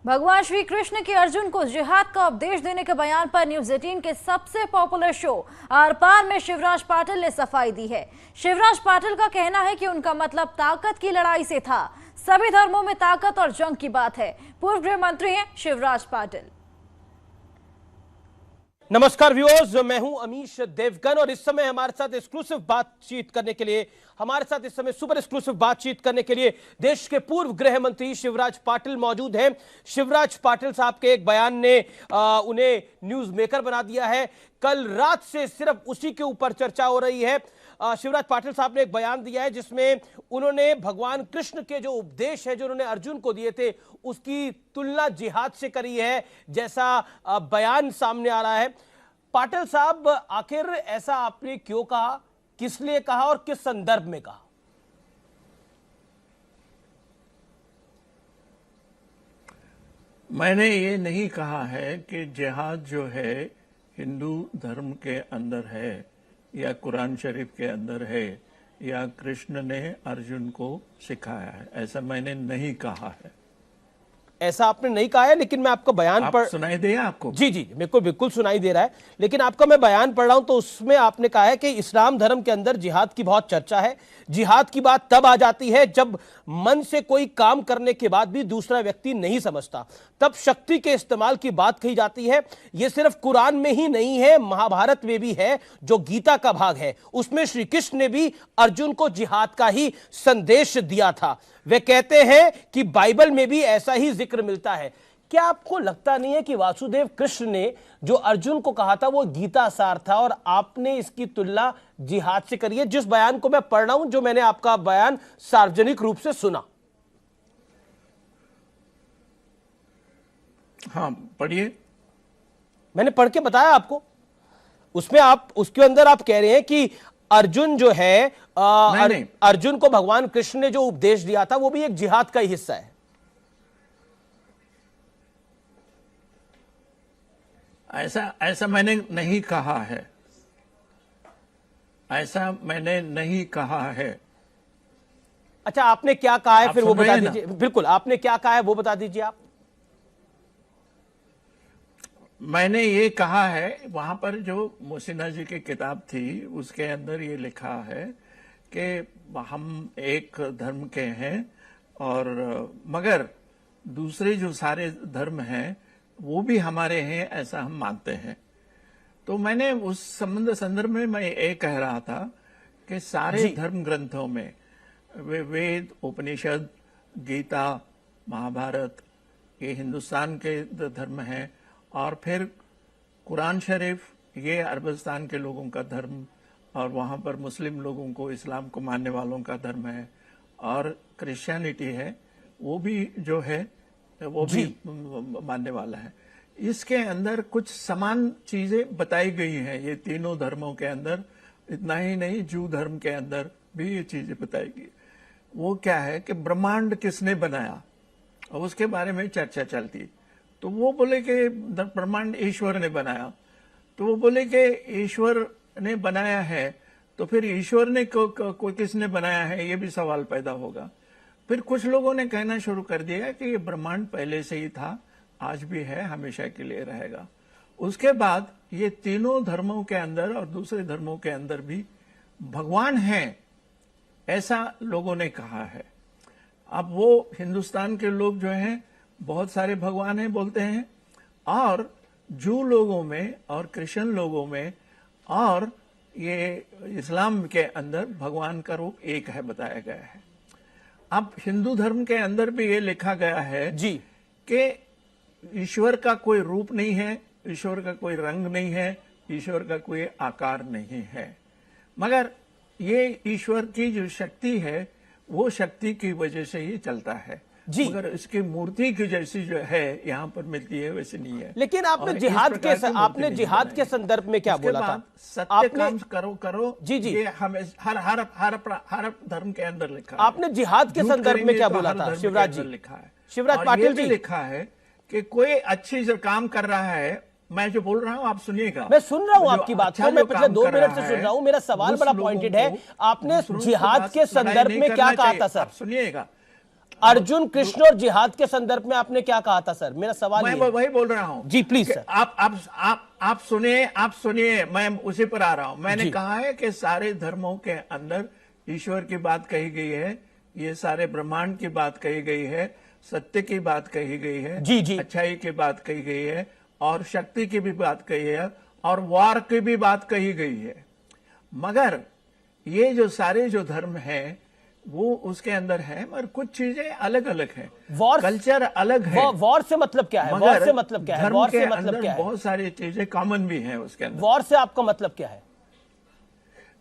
भगवान श्री कृष्ण के अर्जुन को जिहाद का उपदेश देने के बयान पर न्यूज 18 के सबसे पॉपुलर शो आर पार में शिवराज पाटिल ने सफाई दी है। शिवराज पाटिल का कहना है कि उनका मतलब ताकत की लड़ाई से था। सभी धर्मों में ताकत और जंग की बात है। पूर्व गृह मंत्री हैं शिवराज पाटिल। नमस्कार व्यूअर्स, मैं हूं अमीश देवगन और इस समय हमारे साथ एक्सक्लूसिव बातचीत करने के लिए सुपर एक्सक्लूसिव बातचीत करने के लिए देश के पूर्व गृह मंत्री शिवराज पाटिल मौजूद हैं। शिवराज पाटिल साहब के एक बयान ने उन्हें न्यूज मेकर बना दिया है। कल रात से सिर्फ उसी के ऊपर चर्चा हो रही है। शिवराज पाटिल साहब ने एक बयान दिया है जिसमें उन्होंने भगवान कृष्ण के जो उपदेश है जो उन्होंने अर्जुन को दिए थे उसकी तुलना जिहाद से करी है, जैसा बयान सामने आ रहा है। पाटिल साहब, आखिर ऐसा आपने क्यों कहा, किस लिए कहा और किस संदर्भ में कहा? मैंने ये नहीं कहा है कि जिहाद जो है हिंदू धर्म के अंदर है या कुरान शरीफ के अंदर है या कृष्ण ने अर्जुन को सिखाया है, ऐसा मैंने नहीं कहा है। ऐसा आपने नहीं कहा है, लेकिन मैं आपका बयान पढ़ सुनाई दे आपको? जी जी, मेरे को बिल्कुल सुनाई दे रहा है, लेकिन आपका मैं बयान पढ़ रहा हूं तो उसमें आपने कहा है कि इस्लाम धर्म के अंदर जिहाद की बहुत चर्चा है। जिहाद की बात तब आ जाती है जब मन से कोई काम करने के बाद भी दूसरा व्यक्ति नहीं समझता, तब शक्ति के इस्तेमाल की बात कही जाती है। यह सिर्फ कुरान में ही नहीं है, महाभारत में भी है, जो गीता का भाग है उसमें श्री कृष्ण ने भी अर्जुन को जिहाद का ही संदेश दिया था। वे कहते हैं कि बाइबल में भी ऐसा ही जिक्र मिलता है। क्या आपको लगता नहीं है कि वासुदेव कृष्ण ने जो अर्जुन को कहा था वो गीता सार था और आपने इसकी तुलना जिहाद से करी है? जिस बयान को मैं पढ़ रहा हूं, जो मैंने आपका बयान सार्वजनिक रूप से सुना। हाँ, पढ़िए। मैंने पढ़ के बताया आपको। उसमें आप उसके अंदर आप कह रहे हैं कि अर्जुन जो है अर्जुन को भगवान कृष्ण ने जो उपदेश दिया था वो भी एक जिहाद का ही हिस्सा है। ऐसा मैंने नहीं कहा है। ऐसा मैंने नहीं कहा है। अच्छा, आपने क्या कहा है फिर वो बता दीजिए। बिल्कुल, आपने क्या कहा है वो बता दीजिए आप। मैंने ये कहा है, वहां पर जो मोहसिना जी की किताब थी उसके अंदर ये लिखा है कि हम एक धर्म के हैं और मगर दूसरे जो सारे धर्म हैं वो भी हमारे हैं, ऐसा हम मानते हैं। तो मैंने उस संदर्भ में मैं ये कह रहा था कि सारे धर्म ग्रंथों में वेद, उपनिषद, गीता, महाभारत, ये हिंदुस्तान के धर्म हैं और फिर कुरान शरीफ ये अरबस्तान के लोगों का धर्म और वहाँ पर मुस्लिम लोगों को, इस्लाम को मानने वालों का धर्म है और क्रिश्चियनिटी है वो भी जो है वो भी मानने वाला है। इसके अंदर कुछ समान चीजें बताई गई हैं ये तीनों धर्मों के अंदर। इतना ही नहीं, जू धर्म के अंदर भी ये चीजें बताई गई। वो क्या है कि ब्रह्मांड किसने बनाया और उसके बारे में चर्चा चलती। तो वो बोले कि ब्रह्मांड ईश्वर ने बनाया। तो वो बोले कि ईश्वर ने बनाया है तो फिर ईश्वर ने कोई किसने बनाया है, ये भी सवाल पैदा होगा। फिर कुछ लोगों ने कहना शुरू कर दिया कि ये ब्रह्मांड पहले से ही था, आज भी है, हमेशा के लिए रहेगा। उसके बाद ये तीनों धर्मों के अंदर और दूसरे धर्मों के अंदर भी भगवान है, ऐसा लोगों ने कहा है। अब वो हिंदुस्तान के लोग जो हैं बहुत सारे भगवान हैं बोलते हैं और जू लोगों में और क्रिश्चियन लोगों में और ये इस्लाम के अंदर भगवान का रूप एक है बताया गया है। अब हिंदू धर्म के अंदर भी ये लिखा गया है जी कि ईश्वर का कोई रूप नहीं है, ईश्वर का कोई रंग नहीं है, ईश्वर का कोई आकार नहीं है, मगर ये ईश्वर की जो शक्ति है वो शक्ति की वजह से ही चलता है जी। मगर इसकी मूर्ति की जैसी जो है यहाँ पर मिलती है वैसे नहीं है। लेकिन आपने जिहाद के संदर्भ में क्या बोला था? सत्य काम करो जी जी, ये हमें हर धर्म के अंदर लिखा है। आपने जिहाद के संदर्भ में क्या बोला था शिवराज जी? लिखा है, शिवराज पाटिल जी लिखा है कि कोई अच्छी जो काम कर रहा है, मैं जो बोल रहा हूँ आप सुनिएगा। मैं सुन रहा हूँ आपकी बात को, मैं पिछले 2 मिनट से सुन रहा हूँ। मेरा सवाल बड़ा पॉइंटेड है। आपने जिहाद के संदर्भ में क्या कहा था सर? सुनिएगा, अर्जुन, कृष्ण और जिहाद के संदर्भ में आपने क्या कहा था सर? मेरा सवाल मैं ये है। वही बोल रहा हूं जी प्लीज सर। आप सुनिए, मैं उसी पर आ रहा हूं। मैंने जी। कहा है कि सारे धर्मों के अंदर ईश्वर की बात कही गई है, ये सारे ब्रह्मांड की बात कही गई है, सत्य की बात कही गई है, जी जी, अच्छाई की बात कही गई है, और शक्ति की भी बात कही है, और वार की भी बात कही गई है। मगर ये जो सारे जो धर्म हैं वो उसके अंदर है, मगर कुछ चीजें अलग अलग है, वॉर कल्चर अलग है। वॉर से मतलब क्या है? वॉर से मतलब क्या है? धर्म वॉर के से मतलब अंदर क्या है? बहुत सारी चीजें कॉमन भी हैं उसके अंदर। वॉर से आपका मतलब क्या है?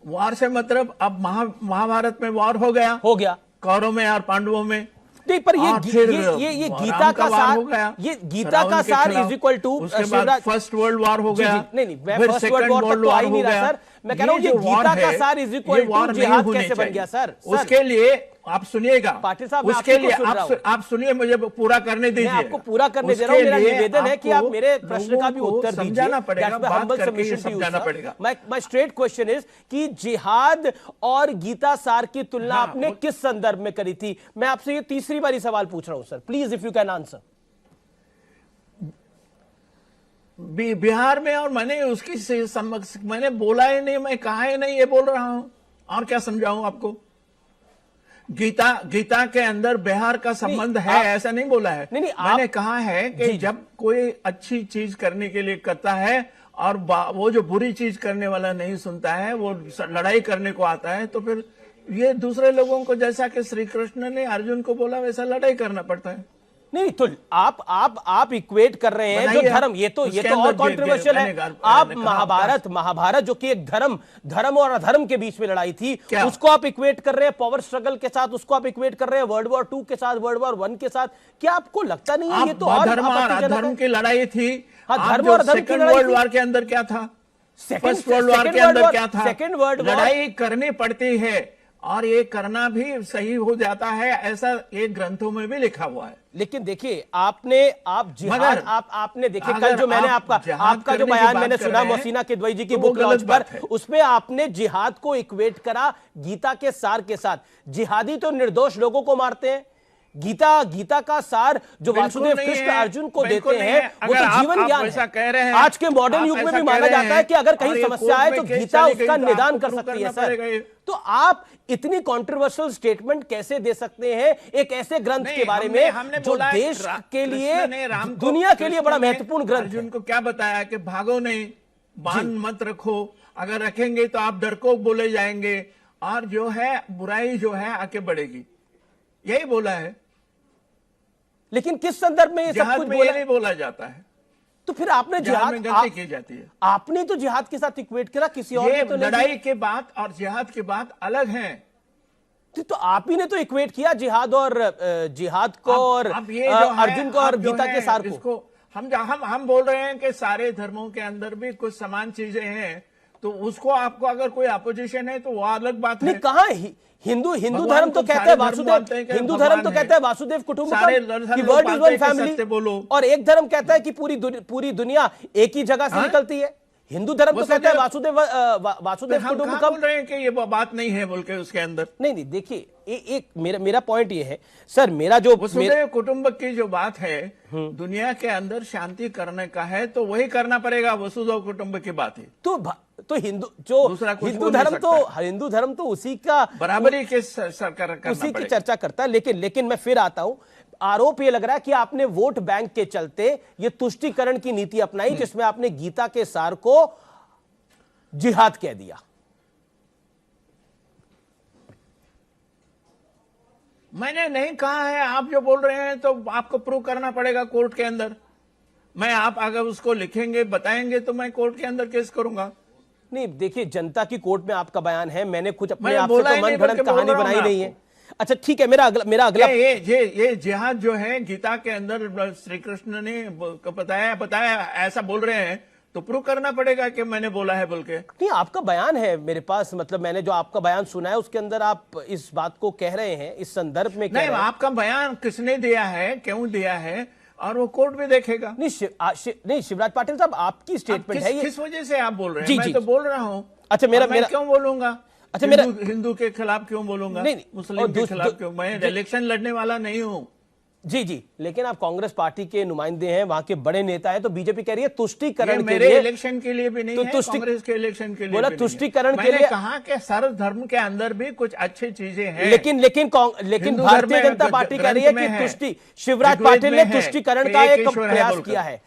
वार से मतलब अब महाभारत में वार हो गया कौरवों में और पांडवों में। नहीं, पर और फिर ये गीता का वार सार हो गया, ये गीता का सार इज इक्वल टू उसके बाद फर्स्ट वर्ल्ड वार हो गया। नहीं, मैं फर्स्ट वर्ल्ड वॉर तक तो आ ही नहीं रहा सर। मैं कह रहा हूँ ये गीता का सार इज इक्वल टू जिहाद कैसे बन गया सर? उसके लिए आप सुनिएगा पाटिल साहब, उसके लिए आप सुनिए, मुझे पूरा करने दीजिए। मैं आपको पूरा करने दे रहा हूँ। मेरा निवेदन है कि आप मेरे प्रश्न का भी उत्तर दीजिए। समझाना पड़ेगा, बात करके समझाना पड़ेगा। माय स्ट्रेट क्वेश्चन इज कि जिहाद और गीता सार की तुलना आपने किस संदर्भ में करी थी? मैं आपसे ये तीसरी बारी सवाल पूछ रहा हूं sir, please if you can answer. Bihar में, और मैंने उसकी मैंने बोला ही नहीं, मैं कहा ही नहीं, ये बोल रहा हूं, और क्या समझाऊं आपको? गीता के अंदर बिहार का संबंध है ऐसा नहीं बोला है। नहीं, मैंने कहा है कि जब कोई अच्छी चीज करने के लिए करता है और वो जो बुरी चीज करने वाला नहीं सुनता है, वो लड़ाई करने को आता है, तो फिर ये दूसरे लोगों को, जैसा कि श्री कृष्ण ने अर्जुन को बोला, वैसा लड़ाई करना पड़ता है। नहीं, तो आप इक्वेट कर रहे हैं जो धर्म, ये तो और कंट्रोवर्शियल है। आप महाभारत जो कि एक धर्म और अधर्म के बीच में लड़ाई थी, उसको आप इक्वेट कर रहे हैं पावर स्ट्रगल के साथ, उसको आप इक्वेट कर रहे हैं वर्ल्ड वॉर 2 के साथ, वर्ल्ड वॉर 1 के साथ। क्या आपको लगता नहीं है ये तो और धर्म की लड़ाई थी? धर्म और अधर्म की लड़ाई। वर्ल्ड वॉर के अंदर क्या था? फर्स्ट वर्ल्ड वॉर के अंदर क्या था? सेकंड वर्ल्ड लड़ाई करनी पड़ती है, और ये करना भी सही हो जाता है, ऐसा ये ग्रंथों में भी लिखा हुआ है। लेकिन देखिए, आपने देखिए कल जो मैंने आपका जो बयान मैंने सुना मोहसिना किदवई जी की बुक लॉन्च पर, उसमें आपने जिहाद को इक्वेट करा गीता के सार के साथ। जिहादी तो निर्दोष लोगों को मारते हैं। गीता का सार जो वासुदेव कृष्ण अर्जुन को देते हैं वो तो जीवन ज्ञान है। आज के मॉडर्न युग में भी माना जाता है कि अगर कहीं समस्या है तो गीता उसका निदान कर सकती है सर। तो आप इतनी कंट्रोवर्शियल स्टेटमेंट कैसे दे सकते हैं एक ऐसे ग्रंथ के बारे में जो देश के लिए, दुनिया के लिए बड़ा महत्वपूर्ण ग्रंथ है? अर्जुन को क्या बताया कि भागो नहीं, बांध मत रखो, अगर रखेंगे तो आप डरपोक बोले जाएंगे, और जो है बुराई जो है आके बढ़ेगी, यही बोला है। लेकिन किस संदर्भ में ये सब कुछ बोला? नहीं बोला जाता है। तो फिर आपने जिहाद में गलती की जाती है। आपने तो जिहाद के साथ इक्वेट करा, किसी और ने तो नहीं। लड़ाई के बात और जिहाद की बात अलग है। तो आप ही ने तो इक्वेट किया जिहाद को और अर्जुन को और गीता के सार को। हम बोल रहे हैं कि सारे धर्मों के अंदर भी कुछ समान चीजें हैं, तो उसको आपको अगर कोई अपोजिशन है तो वो अलग बात है। नहीं, कहाँ हिंदू धर्म तो कहता है वासुदेव, हिंदू धर्म तो कहता है वासुदेव कुटुंबकम, कि वर्ल्ड इज वन फैमिली, और एक धर्म कहता है कि पूरी दुनिया एक ही जगह से निकलती है। हिंदू धर्म तो कहता है वासुदेव कुटुंबकम। बोल रहे हैं कि ये बात नहीं है बोल के उसके अंदर। नहीं, देखिए एक मेरा पॉइंट ये है सर, मेरा जो वसुदेव कुटुंबक की जो बात है, दुनिया के अंदर शांति करने का है तो वही करना पड़ेगा, वसुदेव कुटुंबक की बात है। तो हिंदू धर्म तो उसी का बराबरी के सरकार उसी की चर्चा करता है। लेकिन मैं फिर आता हूं, आरोप ये लग रहा है कि आपने वोट बैंक के चलते ये तुष्टीकरण की नीति अपनाई, जिसमें आपने गीता के सार को जिहाद कह दिया। मैंने नहीं कहा है, आप जो बोल रहे हैं तो आपको प्रूव करना पड़ेगा कोर्ट के अंदर। आप अगर उसको लिखेंगे बताएंगे तो मैं कोर्ट के अंदर केस करूंगा। नहीं, देखिए जनता की कोर्ट में आपका बयान है, मैंने कुछ अपने आप से तो मन गढ़ंत कहानी बनाई नहीं है। अच्छा ठीक है, मेरा अगला ये जिहाद जो है गीता के अंदर श्री कृष्ण ने बताया ऐसा बोल रहे हैं तो प्रूव करना पड़ेगा कि मैंने बोला है बोल के। नहीं, आपका बयान है मेरे पास, मतलब मैंने जो आपका बयान सुना है उसके अंदर आप इस बात को कह रहे हैं, इस संदर्भ में नहीं, आपका बयान किसने दिया है, क्यों दिया है, और वो कोर्ट भी देखेगा। नहीं शिवराज पाटिल साहब, आपकी स्टेटमेंट है ये। किस वजह से आप बोल रहे हैं? मैं तो बोल रहा हूं। अच्छा, मैं क्यों बोलूंगा? अच्छा, मेरा हिंदू के खिलाफ क्यों बोलूंगा? नहीं, नहीं, मुस्लिम के खिलाफ क्यों? मैं इलेक्शन लड़ने वाला नहीं हूं। जी जी, लेकिन आप कांग्रेस पार्टी के नुमाइंदे हैं, वहां के बड़े नेता हैं, तो बीजेपी कह रही है तुष्टीकरण के मेरे लिए, इलेक्शन के लिए भी नहीं है, कांग्रेस के इलेक्शन के लिए बोला भी तुष्टीकरण नहीं है। के लिए। मैंने कहा कि सर्वधर्म के अंदर भी कुछ अच्छी चीजें हैं, लेकिन हिंदू भारतीय धर्म जनता में पार्टी कह रही है ग्रंथ में कि है, शिवराज ऋग्वेद पाटिल में ने है तुष्टीकरण कि का एक एक ईश्वर है प्रयास बोलकर। किया है।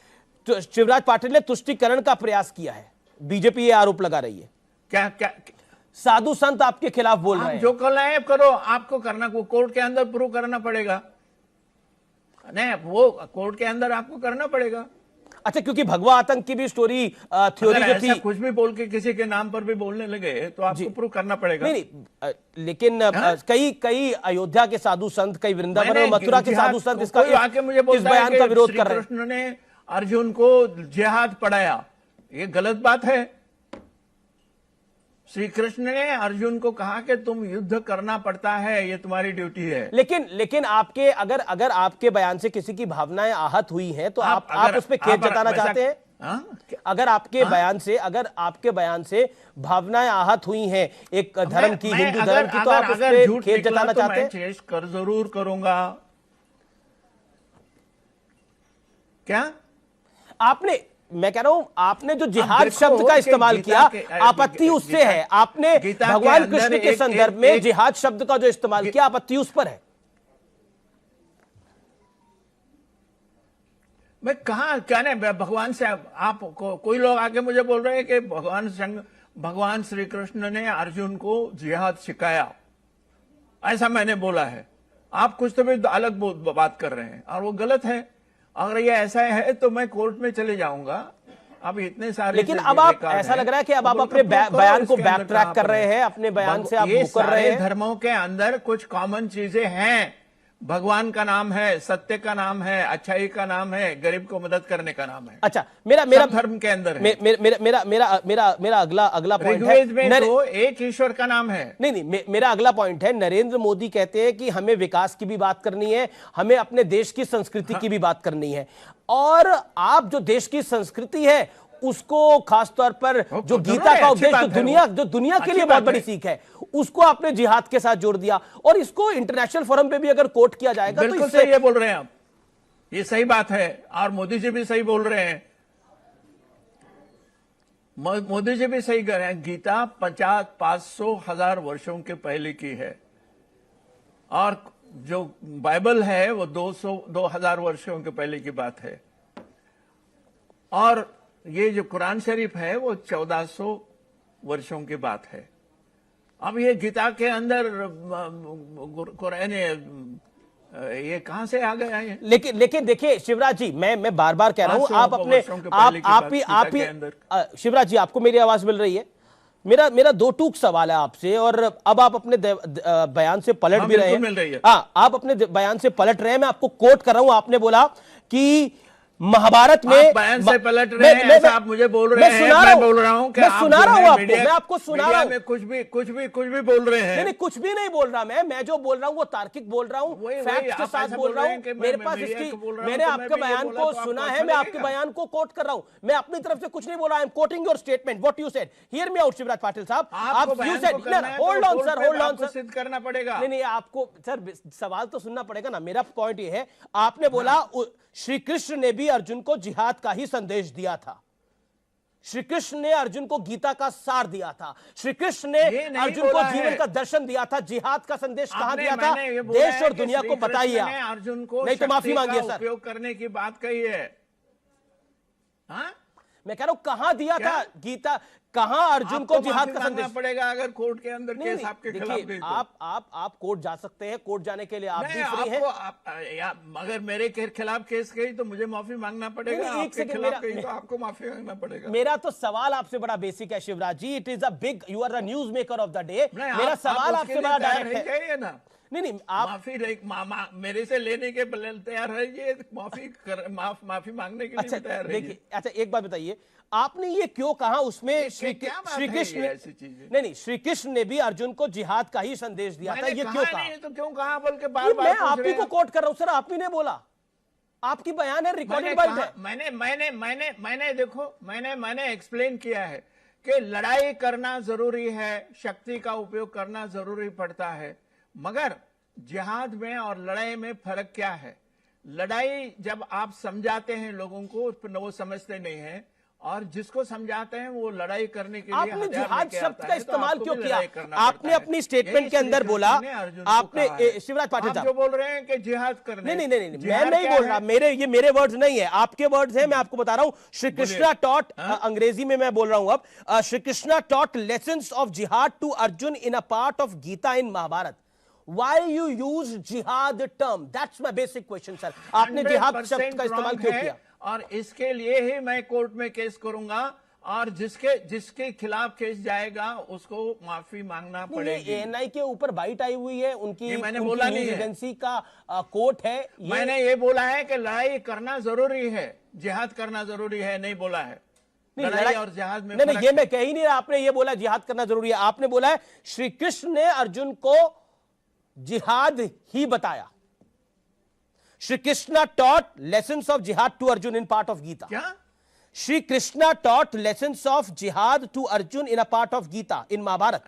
तो शिवराज पाटिल ने तुष्टीकरण का प्रयास किया है, बीजेपी ये आरोप लगा रही है। क्या क्या साधु संत आपके खिलाफ बोल रहे आप हैं। जो करना है करो, आपको करना को कोर्ट के अंदर प्रूव करना पड़ेगा। नहीं, वो कोर्ट के अंदर आपको करना पड़ेगा। अच्छा, क्योंकि भगवा आतंक की भी स्टोरी थ्योरी जो थी, कुछ भी बोल के किसी के नाम पर भी बोलने लगे तो आपको प्रूव करना पड़ेगा। नहीं, लेकिन कई अयोध्या के साधु संत, कई वृंदावन और मथुरा के साधु संत इसका आके मुझे इस बयान का विरोध कर रहे हैं। कृष्ण ने अर्जुन को जिहाद पढ़ाया, ये गलत बात है। श्री कृष्ण ने अर्जुन को कहा कि तुम युद्ध करना पड़ता है, ये तुम्हारी ड्यूटी है। लेकिन आपके अगर आपके बयान से किसी की भावनाएं आहत हुई हैं तो आप उस पर खेद जताना चाहते हैं? अगर आपके बयान से भावनाएं आहत हुई हैं एक धर्म की, हिंदू धर्म की, तो आप उस पर खेद जताना चाहते हैं? चेस्ट कर जरूर करूंगा। क्या मैं कह रहा हूं, आपने जो जिहाद शब्द का इस्तेमाल किया, आपत्ति उससे है। आपने भगवान कृष्ण के संदर्भ में जिहाद शब्द का जो इस्तेमाल किया, आपत्ति उस पर है। मैं कहा क्या नहीं, भगवान से आप कोई लोग आके मुझे बोल रहे हैं कि भगवान श्री कृष्ण ने अर्जुन को जिहाद सिखाया, ऐसा मैंने बोला है। आप कुछ तो भी अलग बात कर रहे हैं और वो गलत है। अगर ये ऐसा है तो मैं कोर्ट में चले जाऊंगा। अब इतने सारे, लेकिन अब आप ऐसा लग रहा है कि अब आप अपने बयान को बैक ट्रैक कर रहे हैं, अपने बयान से आप मुकर रहे हैं। धर्मों के अंदर कुछ कॉमन चीजें हैं। भगवान का नाम है, सत्य का नाम है, अच्छाई का नाम है, गरीब को मदद करने का नाम है। अच्छा, मेरा धर्म के अंदर है। मेरा अगला पॉइंट है, तो एक ईश्वर का नाम है। नहीं, मेरा अगला पॉइंट है, नरेंद्र मोदी कहते हैं कि हमें विकास की भी बात करनी है, हमें अपने देश की संस्कृति की भी बात करनी है, और आप जो देश की संस्कृति है उसको खासतौर पर जो गीता का उपदेश, जो दुनिया के लिए बहुत बड़ी सीख है, उसको आपने जिहाद के साथ जोड़ दिया, और इसको इंटरनेशनल फोरम पे भी अगर कोट किया जाएगा तो इससे ये बोल रहे हैं आप, ये सही बात है, और मोदी जी भी सही बोल रहे हैं। मोदी जी भी सही कर रहे हैं। गीता 500,000 वर्षों के पहले की है, और जो बाइबल है वो 2000 वर्षों के पहले की बात है, और ये जो कुरान शरीफ है वो 1400 वर्षों की बात है। अब ये गीता के अंदर कुरान ये कहां से आ गया है? लेकिन देखिए शिवराज जी, मैं बार बार कह रहा हूं, आप अपने आप ही शिवराज जी, आपको मेरी आवाज मिल रही है? मेरा दो टूक सवाल है आपसे, और अब आप अपने बयान से पलट भी रहे हैं। आप अपने बयान से पलट रहे हैं। मैं आपको कोट कर रहा हूं, आपने बोला कि महाभारत में बयान से पलट रहे हैं, ऐसा आप मुझे बोल रहे हैं। मैं बोल रहा हूं कि मैं सुना रहा हूं आपको, मैं आपको सुना रहा हूं। कुछ भी बोल रहे हैं। नहीं, कुछ भी नहीं बोल रहा मैं जो बोल रहा हूं वो तार्किक बोल रहा हूं, फैक्ट्स के साथ बोल रहा हूं। मेरे पास इसकी, मैंने आपके बयान को सुना है, मैं आपके बयान को कोट कर रहा हूं। मैं अपनी तरफ से कुछ नहीं बोल रहा। I am quoting your statement, what you said. Hear me out Shivraj Patil साहब, आप you said, hold on sir, सिद्ध करना पड़ेगा। नहीं, आपको सर सवाल तो सुनना पड़ेगा ना। मेरा पॉइंट ये है, आपने बोला श्री कृष्ण ने भी अर्जुन को जिहाद का ही संदेश दिया था, श्री कृष्ण ने अर्जुन को गीता का सार दिया था, श्री कृष्ण ने अर्जुन को जीवन का दर्शन दिया था। जिहाद का संदेश कहां दिया था? देश और दुनिया को बताइए। अर्जुन को नहीं तो माफी मांगिए सर, उपयोग करने की बात कही है। हाँ, मैं कह रहा हूं कहां दिया था गीता, कहां अर्जुन को जिहाद का संदेश पड़ेगा? अगर कोर्ट के अंदर केस आपके खिलाफ गई तो आप कोर्ट जा सकते हैं, कोर्ट जाने के लिए आप भी फ्री हैं। अगर मेरे खिलाफ केस गई तो मुझे माफी मांगना पड़ेगा, आपके खिलाफ गई तो आपको माफी मांगना पड़ेगा। मेरा तो सवाल आपसे बड़ा बेसिक है Shivraj ji, it is a big, you are the news maker of the day. मेरा सवाल आपसे बड़ा डायरेक्ट है ना। नहीं, आप माफी मेरे से लेने के तैयार है, ये माफी मांगने के लिए तैयार है। देखिए, अच्छा एक बात बताइए, आपने ये क्यों कहा उसमें श्री कृष्ण नहीं, श्री कृष्ण ने भी अर्जुन को जिहाद का ही संदेश दिया था, ये क्यों कहा? तो क्यों कहा बोल के बार-बार मैं आप ही को कोट कर रहा हूं सर, आप ही ने बोला, आपकी बयान है, रिकॉर्डेड बात है। मैंने देखो, मैंने एक्सप्लेन किया है कि लड़ाई करना जरूरी है, शक्ति का उपयोग करना जरूरी पड़ता है, मगर जिहाद में और लड़ाई में फर्क क्या है? लड़ाई जब आप समझाते हैं लोगों को, वो समझते नहीं है, और जिसको समझाते हैं वो लड़ाई करने के लिए आपने जिहाद शब्द का इस्तेमाल क्यों किया? आपने आपने अपनी स्टेटमेंट के अंदर बोला, आपने शिवराज पाटिल आप साहब जो बोल रहे हैं कि जिहाद करने, नहीं, मैं नहीं बोल रहा, मेरे वर्ड्स नहीं है, आपके वर्ड्स हैं। मैं आपको बता रहा हूं, श्री कृष्णा टॉट, अंग्रेजी में मैं बोल रहा हूं अब, Shri Krishna taught lessons of jihad to Arjun in a part of Gita in Mahabharat. Why you use jihad term? That's my basic question, sir. आपने जिहाद शब्द का इस्तेमाल क्यों किया? और इसके लिए ही मैं कोर्ट में केस करूंगा, और जिसके खिलाफ केस जाएगा उसको माफी मांगना पड़ेगी। एएनआई के ऊपर बाइट आई हुई है, उनकी मैंने बोला नहीं है, एजेंसी का कोर्ट है। मैंने ये बोला है कि लड़ाई करना जरूरी है, जिहाद करना जरूरी है, नहीं बोला है लड़ाई और जिहाद में। नहीं, ये मैं कह ही नहीं रहा, आपने ये बोला जिहाद करना जरूरी है। आपने बोला है श्री कृष्ण ने अर्जुन को जिहाद ही बताया। Shri Krishna taught lessons of jihad to Arjun in part of Gita. क्या? Shri Krishna taught lessons of jihad to Arjun in a part of Gita in Mahabharat.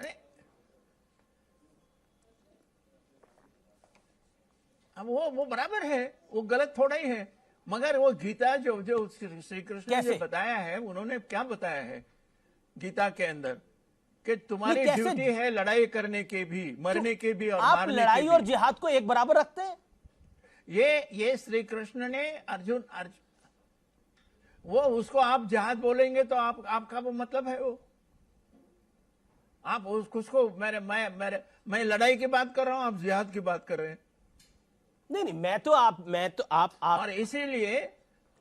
अब वो बराबर है, वो गलत थोड़ा ही है, मगर वो गीता जो श्री कृष्ण ने बताया है, उन्होंने क्या बताया है गीता के अंदर कि तुम्हारी ड्यूटी है लड़ाई करने के भी, मरने के भी और आप लड़ाई और जिहाद को एक बराबर रखते हैं? ये श्री कृष्ण ने अर्जुन वो उसको आप जिहाद बोलेंगे तो आपका वो मतलब है, वो आप उसको मैं लड़ाई की बात कर रहा हूं, आप जिहाद की बात कर रहे हैं। नहीं, मैं तो आप और इसीलिए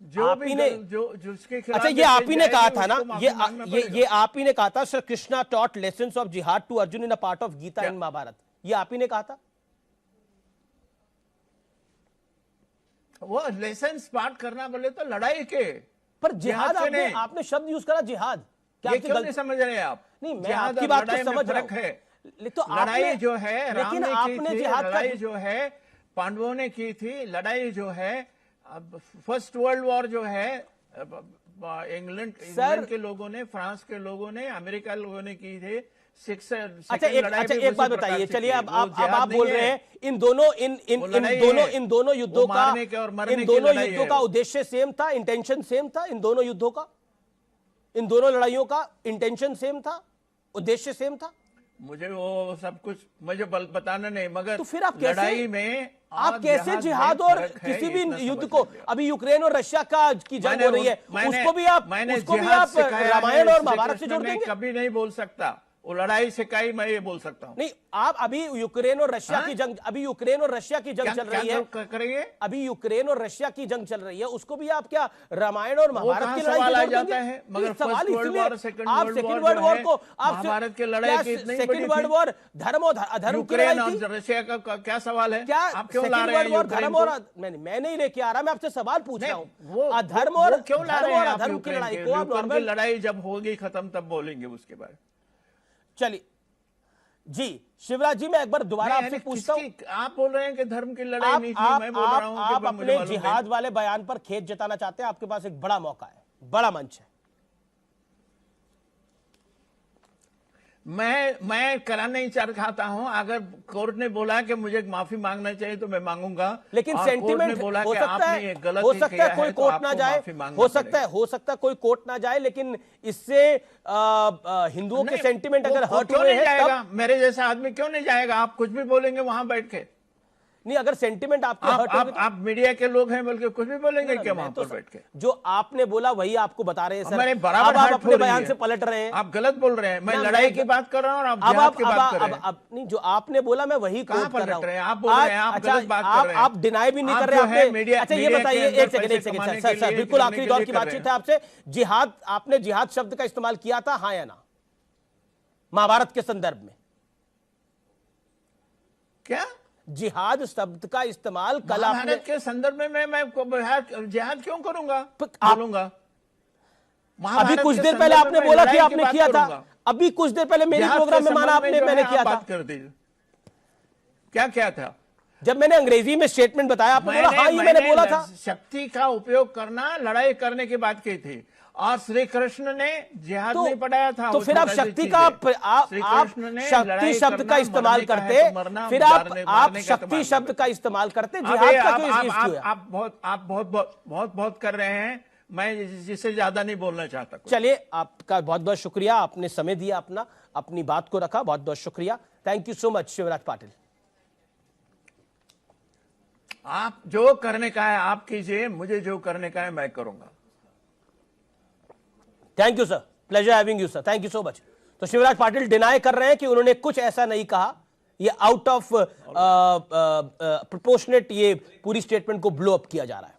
जो भी जो उसके खिलाफ, अच्छा, ये आप ही ने कहा था ना, ये आप ही ने कहा था, Shri Krishna taught lessons of jihad to Arjun in a part of Gita in Mahabharat, ये आप ही ने कहा था। वो लेसन्स पार्ट करना बोले तो लड़ाई के, पर जिहाद आपने शब्द यूज करा, जिहाद क्या क्यों नहीं समझ रहे आप? नहीं, मैं आपकी बात को समझ रहा हूं। तो लड़ाई जो है राम ने की थी, लड़ाई जो है पांडवों ने की थी, लड़ाई जो है फर्स्ट वर्ल्ड वॉर जो है इंग्लैंड के लोगों ने, फ्रांस के लोगों ने, अमेरिका के लोगों ने की थी। अच्छा, एक बात बताइए, चलिए अब आप बोल रहे हैं इन दोनों युद्धों का उद्देश्य सेम था, इंटेंशन सेम था, इन दोनों युद्धों का, इन दोनों लड़ाइयों का इंटेंशन सेम था, उद्देश्य सेम था। मुझे वो सब कुछ मुझे बताना नहीं, मगर तो फिर आप लड़ाई में आप कैसे जिहाद और किसी भी युद्ध को, अभी यूक्रेन और रशिया की जंग हो रही है, उसको भी आप रामायण और महाभारत से जोड़ देंगे? कभी नहीं बोल सकता, वो लड़ाई सिखाई, मैं ये बोल सकता हूँ। नहीं, आप अभी यूक्रेन और रशिया की जंग, चल रही है, करेंगे अभी यूक्रेन और रशिया की जंग चल रही है, उसको भी आप क्या रामायण और महाभारत की लड़ाई से जोड़ देंगे? मगर सवाल इसलिए आप सेकंड वर्ल्ड वॉर को, आप भारत की लड़ाई की सेकंड वर्ल्ड वॉर धर्म और अधर्म की लड़ाई थी। रशिया का क्या सवाल है? क्या आप क्यों ला रहे हैं धर्म और, मैं नहीं लेके आ रहा, मैं आपसे सवाल पूछ रहा हूँ, अधर्म और क्यों ला रहे हैं अधर्म की लड़ाई को आप नॉर्मल, लड़ाई जब होगी खत्म तब बोलेंगे उसके बारे में। चलिए जी, शिवराज जी, मैं एक बार दोबारा आपसे पूछता हूं, आप बोल रहे हैं कि धर्म की लड़ाई नहीं थी, मैं बोल रहा हूं आप अपने जिहाद वाले बयान पर खेद जताना चाहते हैं, आपके पास एक बड़ा मौका है, बड़ा मंच है। मैं करना नहीं चाहता हूं, अगर कोर्ट ने बोला कि मुझे माफी मांगना चाहिए तो मैं मांगूंगा, लेकिन सेंटीमेंट बोला हो कि सकता आपने है, गलत हो सकता है कोई कोर्ट ना जाए, हो सकता है कोई कोर्ट ना जाए, लेकिन इससे हिंदुओं के सेंटीमेंट अगर हर्ट हुए हैं तब मेरे जैसा आदमी क्यों नहीं जाएगा? आप कुछ भी बोलेंगे वहां बैठ के, नहीं, अगर सेंटीमेंट आपके हर्ट होंगे तो आप मीडिया के लोग हैं बल्कि कुछ भी बोलेंगे क्या वहां पर बैठ के? जो आपने बोला वही आपको बता रहे हैं सर, मैंने बराबर आप अपने बयान से पलट रहे हैं, आप गलत बोल रहे हैं। मैं लड़ाई की बात कर रहा हूं और आप जिहाद की बात कर रहे हैं। अब नहीं, जो आपने बोला मैं वही कोट कर रहा हूं। आप बोल रहे हैं, आप गलत बात कर रहे हैं, आप डिनाई भी नहीं कर रहे आपने। अच्छा, ये बताइए, एक सेकंड सर, बिल्कुल आखिरी दौर की बातचीत है आपसे। जिहाद, आपने जिहाद शब्द का इस्तेमाल किया था, हाँ या ना, महाभारत के संदर्भ में? क्या जिहाद शब्द का इस्तेमाल कल आपने भारत के संदर्भ में मैं जिहाद क्यों करूंगा, बोलूंगा? अभी कुछ देर पहले आपने बोला कि आपने किया था, अभी कुछ देर पहले मेरे प्रोग्राम में माना आपने, मैंने किया था। कर दीजिए, क्या था? जब मैंने अंग्रेजी में स्टेटमेंट बताया, आपने बोला हाँ, ये मैंने बोला था। शक्ति का उपयोग करना, लड़ाई करने की बात की थी, और श्री कृष्ण ने जिहाद तो, नहीं पढ़ाया था। तो वो फिर आप छोटा सी शक्ति चीज का है। आप शक्ति शब्द का इस्तेमाल करते, फिर आप शक्ति शब्द का इस्तेमाल करते, जिहाद का क्यों इश्यू है? आप बहुत कर रहे हैं। मैं जिससे ज्यादा नहीं बोलना चाहता। चलिए, आपका बहुत बहुत शुक्रिया, आपने समय दिया, अपनी बात को रखा, बहुत बहुत शुक्रिया। Thank you so much Shivraj Patil. आप जो करने का है आप कीजिए, मुझे जो करने का है मैं करूंगा। Thank you sir, pleasure having you sir, thank you so much. तो शिवराज पाटिल डिनाई कर रहे हैं कि उन्होंने कुछ ऐसा नहीं कहा, ये आउट ऑफ प्रोपोर्शनेट ये पूरी स्टेटमेंट को ब्लो अप किया जा रहा है।